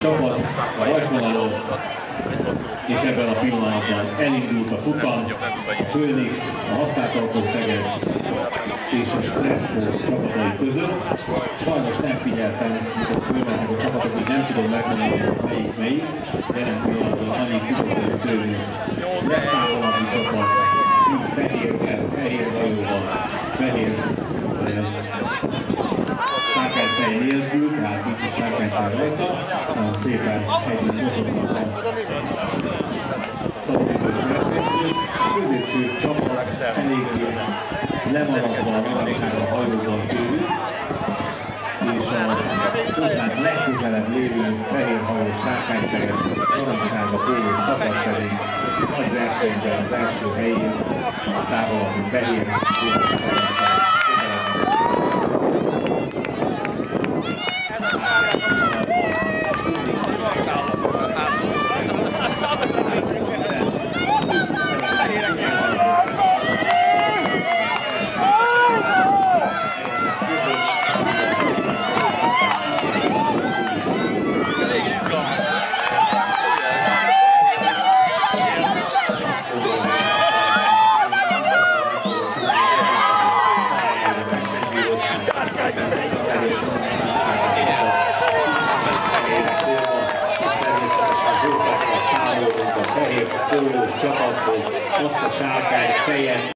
Csapat a rajtvonalon, és ebben a pillanatban elindult a futam, a Phoenix, a Használt Szeged és a Stresszó csapatai között. Sajnos nem figyeltem, mikor fölmentek a csapatok, hogy nem tudom megmondani, hogy melyik. Jelen pillanatban annyit tudok, hogy tőlünk legtávolabbi csapat, fehér hajóval, fehér sárkányfej nélkül, tehát nincs a sárkányfej rajta, nagyon szépen együtt mozognak a szabadidős versenyzők. A középső csapat eléggé lemaradva a narancsárga hajóban tőlük, és a hozzánk legközelebb lévő fehér hajó sárkányfejes narancsárga pólós csapat pedig nagy versenyben az első helyén a távolabbi fehér pólós csapat. A fehér pólós csapathoz azt a sárkány fejet